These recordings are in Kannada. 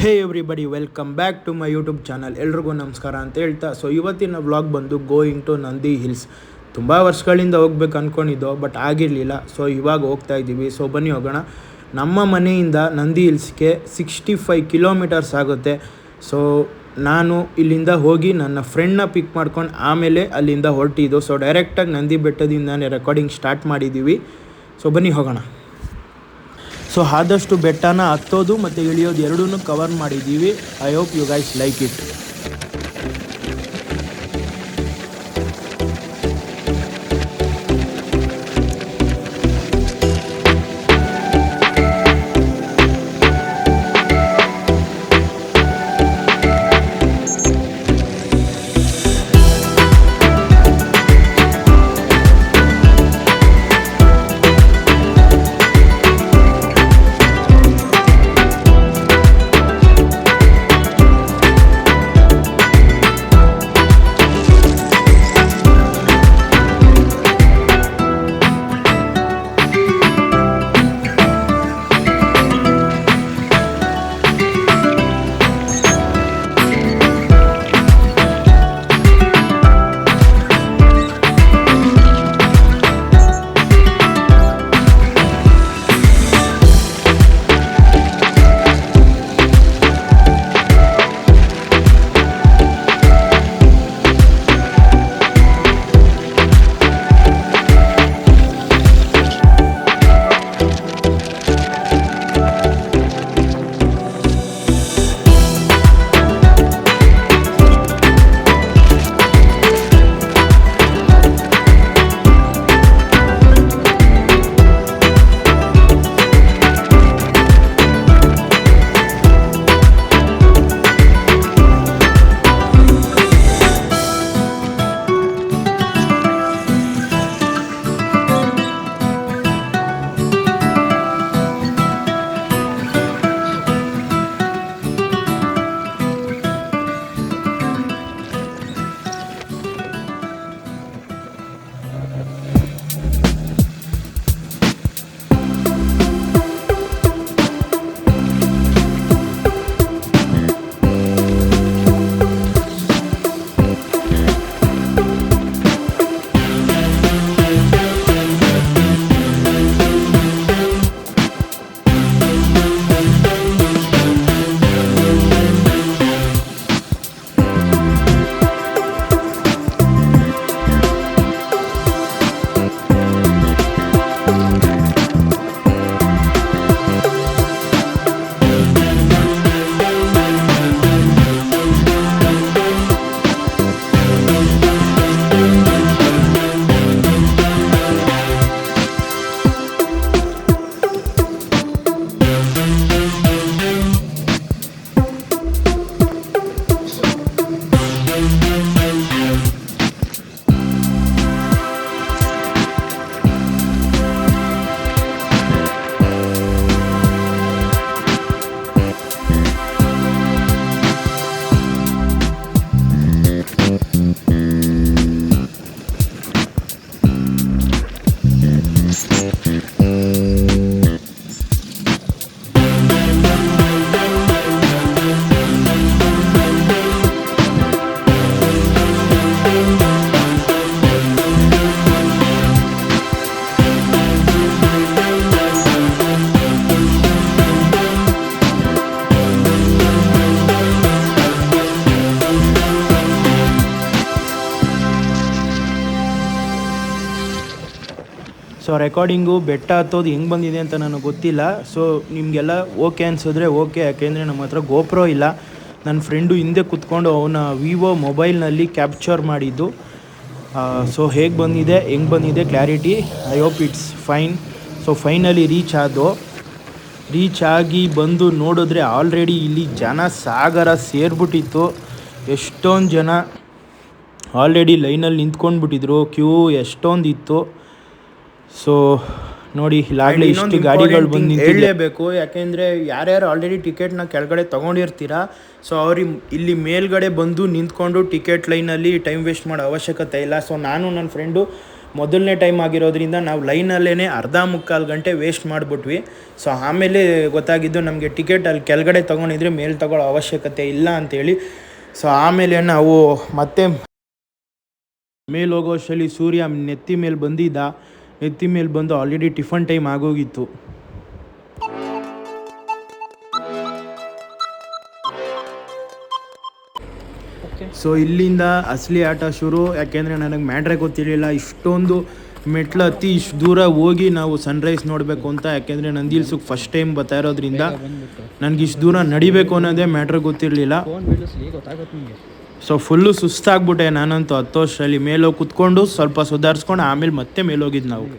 Hey everybody, welcome back to my YouTube channel. ಎಲ್ರಿಗೂ ನಮಸ್ಕಾರ ಅಂತ ಹೇಳ್ತಾ ಇವತ್ತಿನ ವ್ಲಾಗ್ ಬಂದು ಗೋಯಿಂಗ್ ಟು ನಂದಿ ಹಿಲ್ಸ್. ತುಂಬ ವರ್ಷಗಳಿಂದ ಹೋಗ್ಬೇಕು ಅಂದ್ಕೊಂಡಿದ್ದೋ, ಬಟ್ ಆಗಿರಲಿಲ್ಲ. ಇವಾಗ ಹೋಗ್ತಾ ಇದ್ದೀವಿ. ಬನ್ನಿ ಹೋಗೋಣ. ನಮ್ಮ ಮನೆಯಿಂದ ನಂದಿ ಹಿಲ್ಸ್ಗೆ 65 ಕಿಲೋಮೀಟರ್ಸ್ ಆಗುತ್ತೆ. ನಾನು ಇಲ್ಲಿಂದ ಹೋಗಿ ನನ್ನ ಫ್ರೆಂಡ್ನ ಪಿಕ್ ಮಾಡ್ಕೊಂಡು ಆಮೇಲೆ ಅಲ್ಲಿಂದ ಹೊರಟಿದ್ದು. ಡೈರೆಕ್ಟಾಗಿ ನಂದಿ ಬೆಟ್ಟದಿಂದಾನೇ ರೆಕಾರ್ಡಿಂಗ್ ಸ್ಟಾರ್ಟ್ ಮಾಡಿದ್ದೀವಿ. ಬನ್ನಿ ಹೋಗೋಣ. ಆದಷ್ಟು ಬೆಟ್ಟನ ಹತ್ತೋದು ಮತ್ತು ಇಳಿಯೋದು ಎರಡೂ ಕವರ್ ಮಾಡಿದ್ದೀವಿ. I hope you guys like it. Recording ಬೆಟ್ಟ ಹತ್ತೋದು ಹೆಂಗೆ ಬಂದಿದೆ ಅಂತ ನನಗೆ ಗೊತ್ತಿಲ್ಲ. ನಿಮಗೆಲ್ಲ ಓಕೆ ಅನಿಸಿದ್ರೆ ಓಕೆ, ಯಾಕೆಂದರೆ ನಮ್ಮ ಹತ್ರ ಗೋಪ್ರೋ ಇಲ್ಲ. ನನ್ನ ಫ್ರೆಂಡು ಹಿಂದೆ ಕೂತ್ಕೊಂಡು ಅವನ ವಿವೋ ಮೊಬೈಲ್ನಲ್ಲಿ ಕ್ಯಾಪ್ಚರ್ ಮಾಡಿದ್ದು. ಹೇಗೆ ಬಂದಿದೆ, ಹೆಂಗೆ ಬಂದಿದೆ clarity, I hope it's fine. Finally reach ಆಗಿ ಬಂದು ನೋಡಿದ್ರೆ ಆಲ್ರೆಡಿ ಇಲ್ಲಿ ಜನ ಸಾಗರ ಸೇರಿಬಿಟ್ಟಿತ್ತು. ಎಷ್ಟೊಂದು ಜನ ಆಲ್ರೆಡಿ ಲೈನಲ್ಲಿ ನಿಂತ್ಕೊಂಡ್ಬಿಟ್ಟಿದ್ರು. ಕ್ಯೂ ಎಷ್ಟೊಂದಿತ್ತು. ನೋಡಿ ಇಲ್ಲಾಗಲೇ ಇಷ್ಟು ಗಾಡಿಗಳು ಬಂದು ನಿಂತಿರಲೇಬೇಕು. ಯಾಕೆಂದರೆ ಯಾರ್ಯಾರು ಆಲ್ರೆಡಿ ಟಿಕೆಟ್ನ ಕೆಳಗಡೆ ತೊಗೊಂಡಿರ್ತೀರ, ಅವ್ರಿಗೆ ಇಲ್ಲಿ ಮೇಲ್ಗಡೆ ಬಂದು ನಿಂತ್ಕೊಂಡು ಟಿಕೆಟ್ ಲೈನಲ್ಲಿ ಟೈಮ್ ವೇಸ್ಟ್ ಮಾಡೋ ಅವಶ್ಯಕತೆ ಇಲ್ಲ. ನಾನು ನನ್ನ ಫ್ರೆಂಡು ಮೊದಲನೇ ಟೈಮ್ ಆಗಿರೋದ್ರಿಂದ ನಾವು ಲೈನಲ್ಲೇ ಅರ್ಧ ಮುಕ್ಕಾಲು ಗಂಟೆ ವೇಸ್ಟ್ ಮಾಡಿಬಿಟ್ವಿ. ಸೊ ಆಮೇಲೆ ಗೊತ್ತಾಗಿದ್ದು ನಮಗೆ ಟಿಕೆಟ್ ಅಲ್ಲಿ ಕೆಳಗಡೆ ತೊಗೊಂಡಿದ್ರೆ ಮೇಲೆ ತೊಗೊಳ್ಳೋ ಅವಶ್ಯಕತೆ ಇಲ್ಲ ಅಂತೇಳಿ. ಸೊ ಆಮೇಲೆ ನಾವು ಮತ್ತೆ ಮೇಲೆ ಹೋಗೋ ಅಷ್ಟರಲ್ಲಿ ಸೂರ್ಯ ನೆತ್ತಿ ಮೇಲೆ ಬಂದಿದ್ದ. ನೆತ್ತಿ ಮೇಲೆ ಬಂದು ಆಲ್ರೆಡಿ ಟಿಫನ್ ಟೈಮ್ ಆಗೋಗಿತ್ತು. ಸೊ ಇಲ್ಲಿಂದ ಅಸಲಿ ಆಟ ಶುರು. ಯಾಕೆಂದರೆ ನನಗೆ ಮ್ಯಾಟ್ರೇ ಗೊತ್ತಿರಲಿಲ್ಲ ಇಷ್ಟೊಂದು ಮೆಟ್ಲು ಹತ್ತಿ ಇಷ್ಟು ದೂರ ಹೋಗಿ ನಾವು ಸನ್ರೈಸ್ ನೋಡಬೇಕು ಅಂತ. ಯಾಕೆಂದರೆ ನಂದಿ ಹಿಲ್ಸಿಗೆ ಫಸ್ಟ್ ಟೈಮ್ ಬರ್ತಾ ಇರೋದ್ರಿಂದ ನನಗೆ ಇಷ್ಟು ದೂರ ನಡಿಬೇಕು ಅನ್ನೋದೇ ಮ್ಯಾಟ್ರ್ ಗೊತ್ತಿರಲಿಲ್ಲ. ಸೊ ಫುಲ್ಲು ಸುಸ್ತಾಗ್ಬಿಟ್ಟೆ ನಾನಂತೂ ಹತ್ತೋಷ್ಟರಲ್ಲಿ. ಮೇಲೋಗಿ ಕುತ್ಕೊಂಡು ಸ್ವಲ್ಪ ಸುಧಾರಿಸ್ಕೊಂಡು ಆಮೇಲೆ ಮತ್ತೆ ಮೇಲೋಗಿದ್ದು ನಾವು.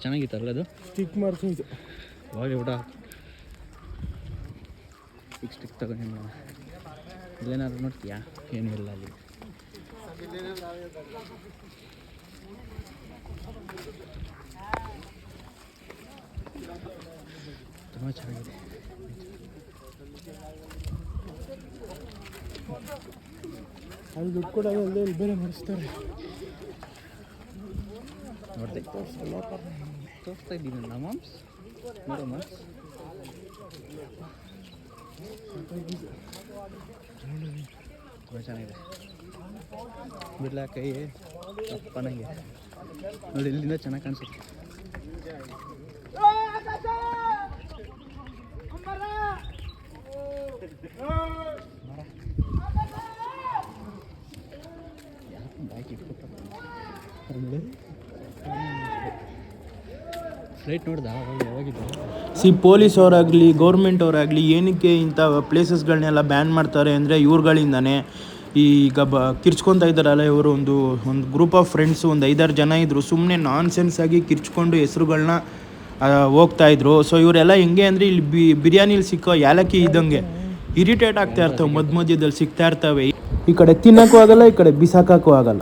ಚೆನ್ನಾಗಿತ್ತಲ್ಲ ಅದು ಸ್ಟಿಕ್ ಮಾಡ್ಸಿದ್ದು ಅವಾಗ ಊಟ ಸ್ಟಿಕ್ ತಗೊಂಡು ಇಲ್ಲೇನಾದ್ರು ನೋಡ್ತೀಯಾ? ಏನೂ ಇಲ್ಲ ಅಲ್ಲಿ. ತುಂಬ ಚೆನ್ನಾಗಿದೆ. ಅಲ್ಲಿ ದುಡ್ಡು ಕೊಡೋದು ಅಲ್ಲೇ ಇಲ್ಲಿ ಬೇರೆ ಮಾಡಿಸ್ತಾರೆ. ನೋಡ್ದೆ ತೋರಿಸ್ತಾ ಇದ್ದೀನಿ ನಮ್ಮ ಮಾಮ್ಸ್ ನೋಡೋ ಮಾಮ್ಸ್ ತುಂಬ ಚೆನ್ನಾಗಿದೆ. ಬಿಡ್ಲಾ ಕೈ ಅಪ್ಪನಾಗೆ ನೋಡಿ ಇಲ್ಲಿಂದ ಚೆನ್ನಾಗಿ ಕಾಣಿಸುತ್ತೆ. ಫ್ಲೈಟ್ ನೋಡ್ದ ಯಾವಾಗಿದ್ದು? ಪೊಲೀಸ್ ಅವರಾಗಲಿ ಗೌರ್ಮೆಂಟ್ ಅವರಾಗಲಿ ಏನಕ್ಕೆ ಇಂಥ ಪ್ಲೇಸಸ್ಗಳನ್ನೆಲ್ಲ ಬ್ಯಾನ್ ಮಾಡ್ತಾರೆ ಅಂದರೆ ಇವ್ರುಗಳಿಂದಾನೆ. ಈಗ ಕಿರ್ಚ್ಕೊತಾ ಇದ್ದಾರಲ್ಲ ಇವರು, ಒಂದು ಗ್ರೂಪ್ ಆಫ್ ಫ್ರೆಂಡ್ಸು ಒಂದು 5-6 ಜನ ಇದ್ದರು. ಸುಮ್ಮನೆ ನಾನ್ಸೆನ್ಸ್ ಆಗಿ ಕಿರ್ಚ್ಕೊಂಡು ಹೆಸ್ರುಗಳನ್ನ ಹೋಗ್ತಾಯಿದ್ರು. ಸೊ ಇವರೆಲ್ಲ ಹೆಂಗೆ ಅಂದರೆ ಇಲ್ಲಿ ಬಿರಿಯಾನಿಲಿ ಸಿಕ್ಕೋ ಯಾಲಕ್ಕಿ ಇದ್ದಂಗೆ ಇರಿಟೇಟ್ ಆಗ್ತಾ ಇರ್ತವೆ, ಮಧ್ಯದಲ್ಲಿ ಸಿಗ್ತಾ ಇರ್ತವೆ. ಈ ಕಡೆ ತಿನ್ನೋಕ್ಕೂ ಆಗಲ್ಲ, ಈ ಕಡೆ ಬಿಸಾಕೋಕ್ಕೂ ಆಗಲ್ಲ.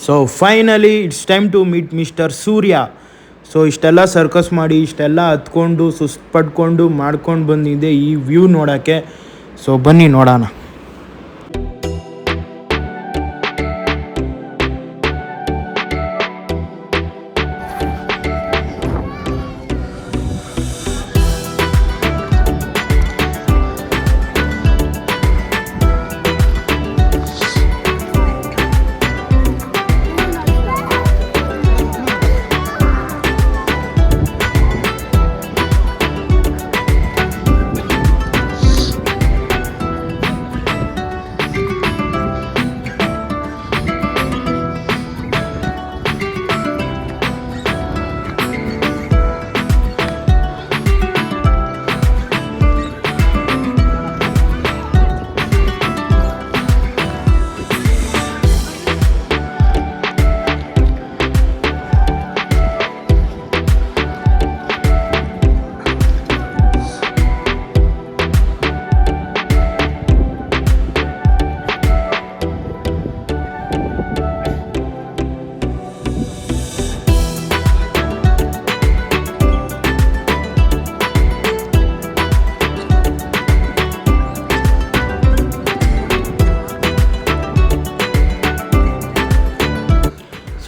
So finally it's time to meet mister Surya. ಸೊ ಇಷ್ಟೆಲ್ಲ ಸರ್ಕಸ್ ಮಾಡಿ ಇಷ್ಟೆಲ್ಲ ಹತ್ಕೊಂಡು ಸುಸ್ತು ಪಡ್ಕೊಂಡು ಮಾಡ್ಕೊಂಡು ಬಂದಿದ್ದೆ ಈ ವ್ಯೂ ನೋಡೋಕ್ಕೆ. ಸೊ ಬನ್ನಿ ನೋಡೋಣ.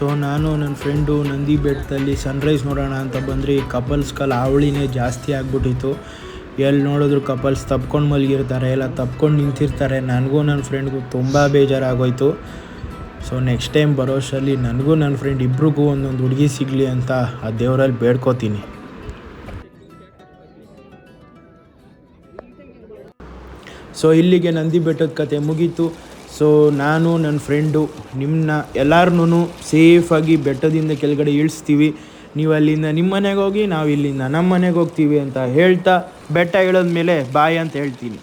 ಸೊ ನಾನು ನನ್ನ ಫ್ರೆಂಡು ನಂದಿ ಬೆಟ್ಟದಲ್ಲಿ ಸನ್ರೈಸ್ ನೋಡೋಣ ಅಂತ ಬಂದರೆ ಈ ಕಪಲ್ಸ್ ಹಾವಳಿನೇ ಜಾಸ್ತಿ ಆಗಿಬಿಟ್ಟಿತ್ತು. ಎಲ್ಲಿ ನೋಡಿದ್ರು ಕಪಲ್ಸ್ ತಪ್ಕೊಂಡು ಮಲಗಿರ್ತಾರೆ, ಎಲ್ಲ ತಪ್ಕೊಂಡು ನಿಂತಿರ್ತಾರೆ. ನನಗೂ ನನ್ನ ಫ್ರೆಂಡ್ಗೂ ತುಂಬ ಬೇಜಾರಾಗೋಯ್ತು. ಸೊ ನೆಕ್ಸ್ಟ್ ಟೈಮ್ ಬರೋಷ್ಟರಲ್ಲಿ ನನಗೂ ನನ್ನ ಫ್ರೆಂಡ್ ಇಬ್ರಿಗೂ ಒಂದೊಂದು ಹುಡುಗಿ ಸಿಗಲಿ ಅಂತ ಆ ದೇವರಲ್ಲಿ ಬೇಡ್ಕೋತೀನಿ. ಸೊ ಇಲ್ಲಿಗೆ ನಂದಿ ಬೆಟ್ಟದ ಕತೆ ಮುಗೀತು. ಸೊ ನಾನು ನನ್ನ ಫ್ರೆಂಡು ನಿಮ್ಮನ್ನ ಎಲ್ಲರನ್ನೂ ಸೇಫಾಗಿ ಬೆಟ್ಟದಿಂದ ಕೆಳಗಡೆ ಇಳಿಸ್ತೀವಿ. ನೀವು ಅಲ್ಲಿಂದ ನಿಮ್ಮ ಮನೆಗೆ ಹೋಗಿ, ನಾವು ಇಲ್ಲಿಂದ ನಮ್ಮ ಮನೆಗೆ ಹೋಗ್ತೀವಿ ಅಂತ ಹೇಳ್ತಾ ಬೆಟ್ಟ ಇಳಿದ ಮೇಲೆ ಬಾಯ್ ಅಂತ ಹೇಳ್ತೀನಿ.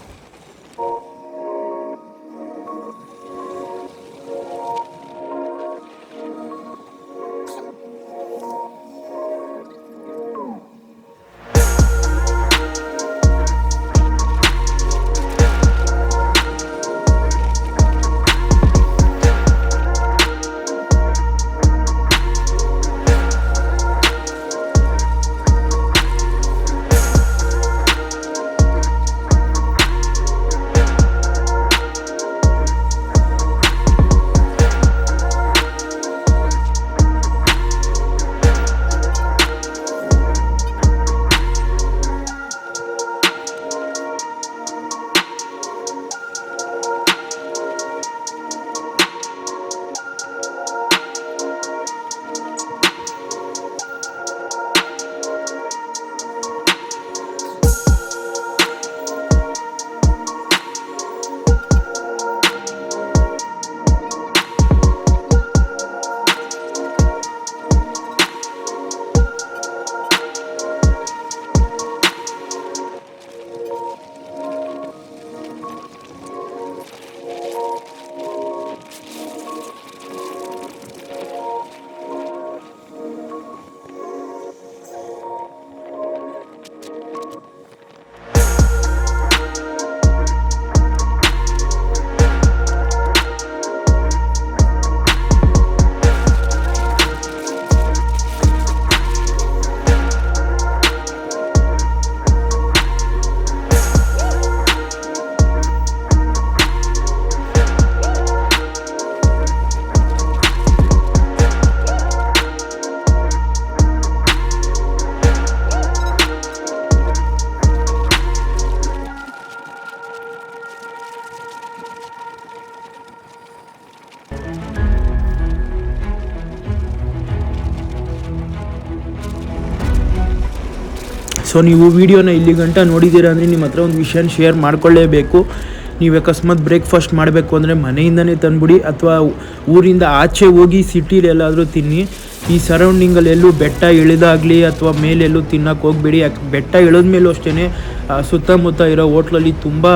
ಸೊ ನೀವು ವೀಡಿಯೋನ ಇಲ್ಲಿ ಗಂಟ ನೋಡಿದ್ದೀರ ಅಂದರೆ ನಿಮ್ಮ ಹತ್ರ ಒಂದು ವಿಷಯನ ಶೇರ್ ಮಾಡ್ಕೊಳ್ಳೇಬೇಕು. ನೀವು ಅಕಸ್ಮಾತ್ ಬ್ರೇಕ್ಫಾಸ್ಟ್ ಮಾಡಬೇಕು ಅಂದರೆ ಮನೆಯಿಂದನೇ ತಂದುಬಿಡಿ, ಅಥವಾ ಊರಿಂದ ಆಚೆ ಹೋಗಿ ಸಿಟಿಲಿ ಎಲ್ಲಾದರೂ ತಿನ್ನಿ. ಈ ಸರೌಂಡಿಂಗಲ್ಲಿ ಎಲ್ಲೂ ಬೆಟ್ಟ ಇಳಿದಾಗಲಿ ಅಥವಾ ಮೇಲೆಲ್ಲೂ ತಿನ್ನೋಕ್ಕೆ ಹೋಗಬೇಡಿ. ಯಾಕೆ ಬೆಟ್ಟ ಇಳಿದ್ಮೇಲೂ ಅಷ್ಟೇ ಸುತ್ತಮುತ್ತ ಇರೋ ಹೋಟ್ಲಲ್ಲಿ ತುಂಬ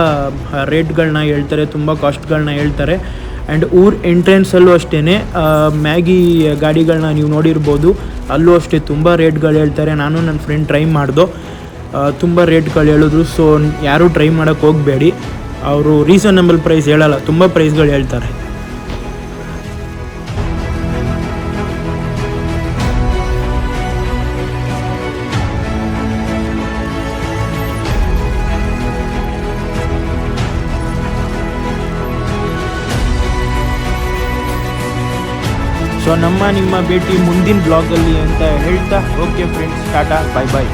ರೇಟ್ಗಳನ್ನ ಹೇಳ್ತಾರೆ, ತುಂಬ ಕಾಸ್ಟ್ಗಳನ್ನ ಹೇಳ್ತಾರೆ. ಆ್ಯಂಡ್ ಊರ್ ಎಂಟ್ರೆನ್ಸಲ್ಲೂ ಅಷ್ಟೇ ಮ್ಯಾಗಿ ಗಾಡಿಗಳನ್ನ ನೀವು ನೋಡಿರ್ಬೋದು, ಅಲ್ಲೂ ಅಷ್ಟೇ ತುಂಬ ರೇಟ್ಗಳು ಹೇಳ್ತಾರೆ. ನಾನು ನನ್ನ ಫ್ರೆಂಡ್ ಟ್ರೈ ಮಾಡ್ದೋ, ತುಂಬ ರೇಟ್ಗಳು ಹೇಳಿದ್ರು. ಸೊ ಯಾರೂ ಟ್ರೈ ಮಾಡೋಕ್ಕೆ ಹೋಗಬೇಡಿ, ಅವರು ರೀಸನಬಲ್ ಪ್ರೈಸ್ ಹೇಳಲ್ಲ, ತುಂಬ ಪ್ರೈಸ್ಗಳು ಹೇಳ್ತಾರೆ. ಸೊ ನಿಮ್ಮ ಭೇಟಿ ಮುಂದಿನ ಬ್ಲಾಗಲ್ಲಿ ಅಂತ ಹೇಳ್ತಾ, ಓಕೆ ಫ್ರೆಂಡ್ಸ್, ಟಾಟಾ, ಬಾಯ್ ಬಾಯ್.